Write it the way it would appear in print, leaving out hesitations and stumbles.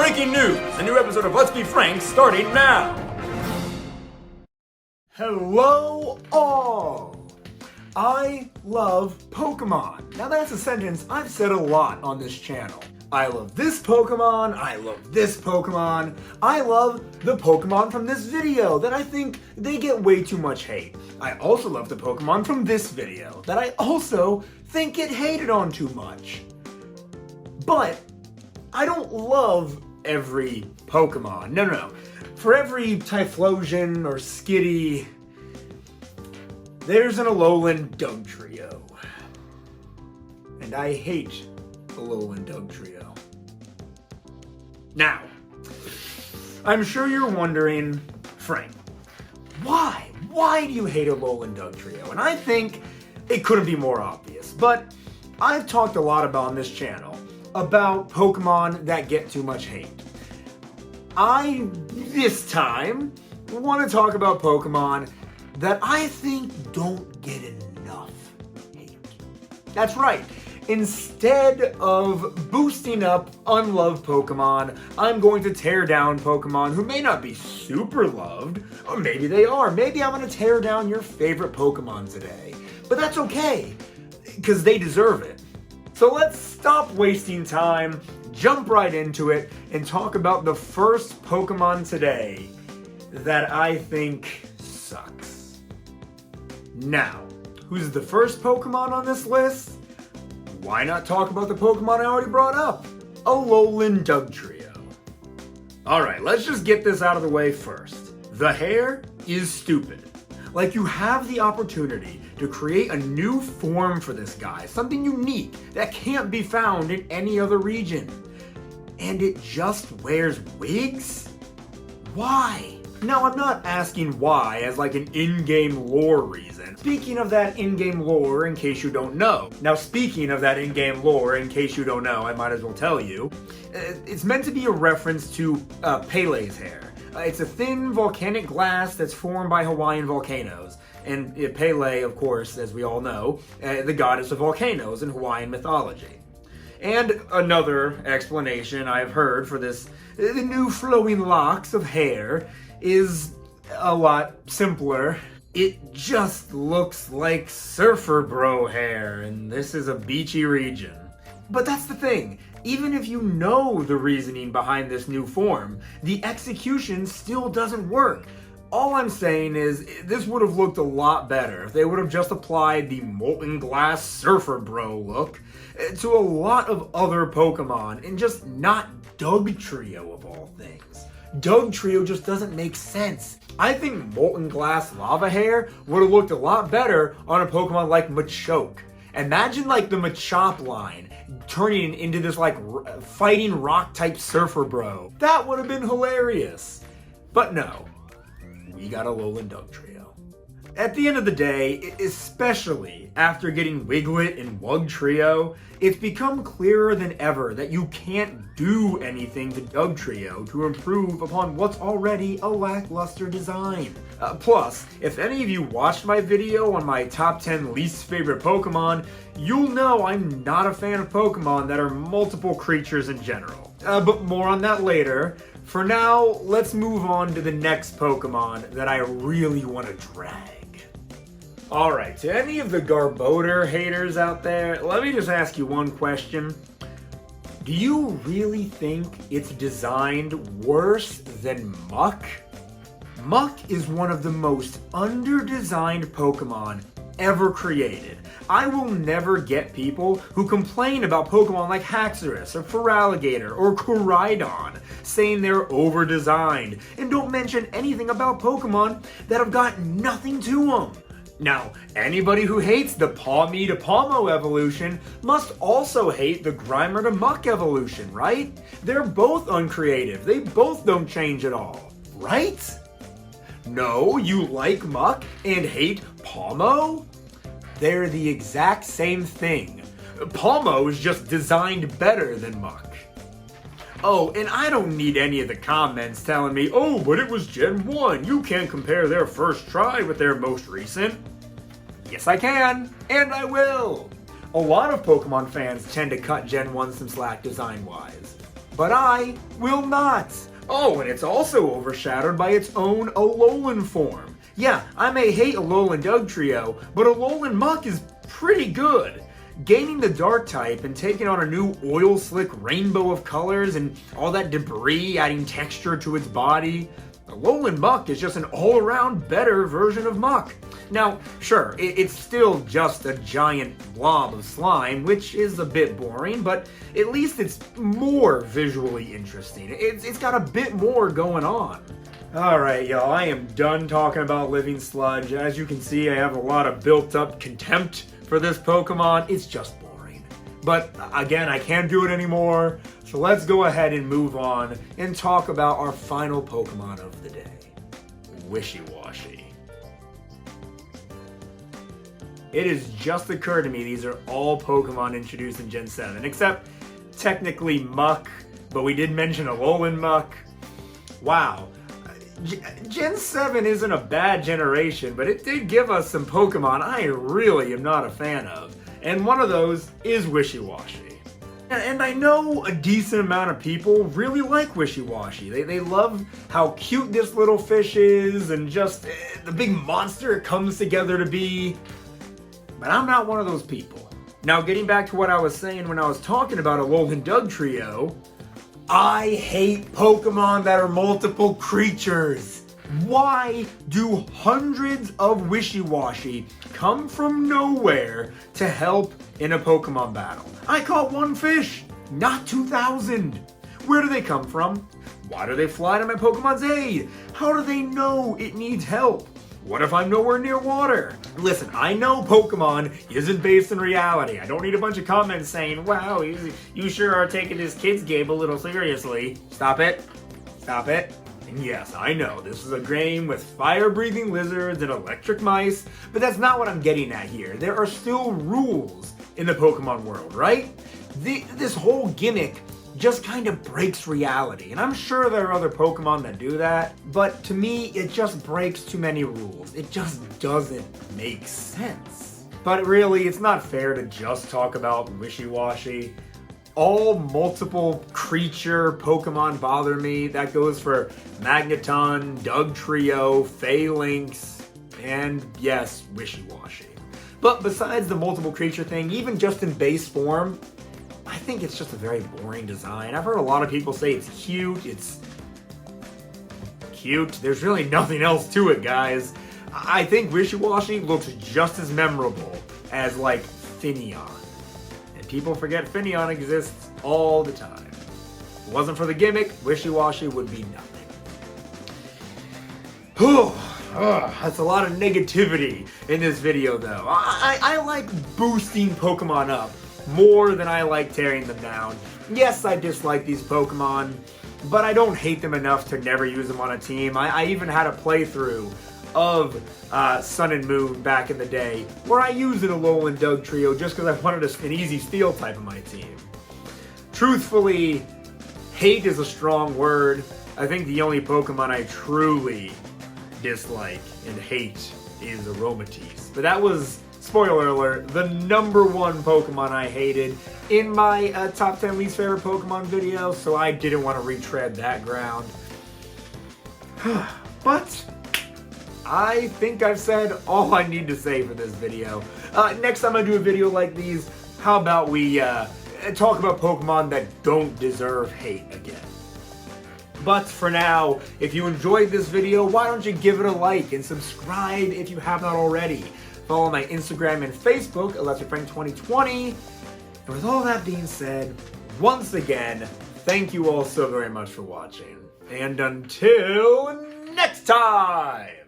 Breaking news! A new episode of Let's Be Frank starting now! Hello all! I love Pokemon. Now that's a sentence I've said a lot on this channel. I love this Pokemon, I love this Pokemon, I love the Pokemon from this video that I think they get way too much hate. I also love the Pokemon from this video that I also think get hated on too much. But I don't love every Pokemon. No. For every Typhlosion or Skitty, there's an Alolan Dugtrio. And I hate Alolan Dugtrio. Now, I'm sure you're wondering, Frank, why? Why do you hate Alolan Dugtrio? And I think it couldn't be more obvious, but I've talked a lot about on this channel about Pokemon that get too much hate. I, this time, want to talk about Pokemon that I think don't get enough hate. That's right. Instead of boosting up unloved Pokemon, I'm going to tear down Pokemon who may not be super loved, or maybe they are. Maybe I'm going to tear down your favorite Pokemon today. But that's okay, because they deserve it. So let's stop wasting time, jump right into it, and talk about the first Pokemon today that I think sucks. Now, who's the first Pokemon on this list? Why not talk about the Pokemon I already brought up? Alolan Dugtrio. Alright, let's just get this out of the way first. The hair is stupid. Like, you have the opportunity to create a new form for this guy, something unique that can't be found in any other region. And it just wears wigs? Why? Now, I'm not asking why as like an in-game lore reason. Speaking of that in-game lore, in case you don't know. Now, speaking of that in-game lore, in case you don't know, I might as well tell you. It's meant to be a reference to Pele's hair. It's a thin volcanic glass that's formed by Hawaiian volcanoes. And Pele, of course, as we all know, the goddess of volcanoes in Hawaiian mythology. And another explanation I've heard for this, the new flowing locks of hair, is a lot simpler. It just looks like surfer bro hair, and this is a beachy region. But that's the thing. Even if you know the reasoning behind this new form, the execution still doesn't work. All I'm saying is, this would have looked a lot better if they would have just applied the molten glass surfer bro look to a lot of other Pokemon and just not Dugtrio of all things. Dugtrio just doesn't make sense. I think molten glass lava hair would have looked a lot better on a Pokemon like Machoke. Imagine like the Machop line turning into this like fighting rock type surfer bro. That would have been hilarious. But no, we got Alolan Dugtrio. At the end of the day, especially after getting Wiglet and Wugtrio, it's become clearer than ever that you can't do anything to Dugtrio to improve upon what's already a lackluster design. Plus, if any of you watched my video on my top 10 least favorite Pokemon, you'll know I'm not a fan of Pokemon that are multiple creatures in general. But more on that later. For now, let's move on to the next Pokemon that I really want to drag. Alright, to any of the Garbodor haters out there, let me just ask you one question. Do you really think it's designed worse than Muck? Muck is one of the most under-designed Pokemon ever created. I will never get people who complain about Pokemon like Haxorus or Feraligatr or Koraidon saying they're over-designed and don't mention anything about Pokemon that have got nothing to them. Now, anybody who hates the Pawmi to Pawmo evolution must also hate the Grimer to Muck evolution, right? They're both uncreative. They both don't change at all, right? No, you like Muck and hate Pawmo? They're the exact same thing. Pawmo is just designed better than Muck. Oh, and I don't need any of the comments telling me, oh, but it was Gen 1. You can't compare their first try with their most recent. Yes, I can, and I will. A lot of Pokemon fans tend to cut Gen 1 some slack design-wise. but I will not. Oh, and it's also overshadowed by its own Alolan form. Yeah, I may hate Alolan Dugtrio, but Alolan Muck is pretty good. Gaining the Dark type and taking on a new oil-slick rainbow of colors and all that debris adding texture to its body, Alolan Muck is just an all-around better version of Muck. Now, sure, it's still just a giant blob of slime, which is a bit boring, but at least it's more visually interesting. It's got a bit more going on. Alright, y'all, I am done talking about Living Sludge. As you can see, I have a lot of built-up contempt for this Pokemon. It's just boring. But, again, I can't do it anymore, so let's go ahead and move on and talk about our final Pokemon of the day. Wishy-Washy. It has just occurred to me these are all Pokemon introduced in Gen 7, except technically Muck, but we did mention Alolan Muck. Wow. Gen 7 isn't a bad generation, but it did give us some Pokemon I really am not a fan of, and one of those is Wishy-Washy. And I know a decent amount of people really like Wishy-Washy. They love how cute this little fish is, and just the big monster it comes together to be. But I'm not one of those people. Now, getting back to what I was saying when I was talking about Alolan Dugtrio, I hate Pokemon that are multiple creatures. Why do hundreds of Wishy-Washy come from nowhere to help in a Pokemon battle? I caught one fish, not 2,000. Where do they come from? Why do they fly to my Pokemon's aid? How do they know it needs help? What if I'm nowhere near water? Listen, I know Pokemon isn't based in reality. I don't need a bunch of comments saying, wow, you sure are taking this kid's game a little seriously. Stop it. Stop it. And yes, I know, this is a game with fire-breathing lizards and electric mice, but that's not what I'm getting at here. There are still rules in the Pokemon world, right? This whole gimmick just kind of breaks reality. And I'm sure there are other Pokemon that do that, but to me, it just breaks too many rules. It just doesn't make sense. But really, it's not fair to just talk about Wishy-Washy. All multiple creature Pokemon bother me. That goes for Magneton, Dugtrio, Phalanx, and yes, Wishy-Washy. But besides the multiple creature thing, even just in base form, I think it's just a very boring design. I've heard a lot of people say it's cute. It's cute. There's really nothing else to it, guys. I think Wishy-Washy looks just as memorable as, like, Finneon. And people forget Finneon exists all the time. If it wasn't for the gimmick, Wishy-Washy would be nothing. Whew. That's a lot of negativity in this video, though. I like boosting Pokemon up more than I like tearing them down. Yes, I dislike these Pokemon, but I don't hate them enough to never use them on a team. I even had a playthrough of Sun and Moon back in the day where I used an Alolan Dugtrio just because I wanted an easy steel type on my team. Truthfully, hate is a strong word. I think the only Pokemon I truly dislike and hate is Aromatisse. But that was, spoiler alert, the #1 Pokemon I hated in my top 10 least favorite Pokemon video, so I didn't want to retread that ground. But I think I've said all I need to say for this video. Next time I do a video like these, how about we talk about Pokemon that don't deserve hate again. But for now, if you enjoyed this video, why don't you give it a like and subscribe if you have not already. Follow my Instagram and Facebook, ElectricFrank2020. And with all that being said, once again, thank you all so very much for watching. And until next time!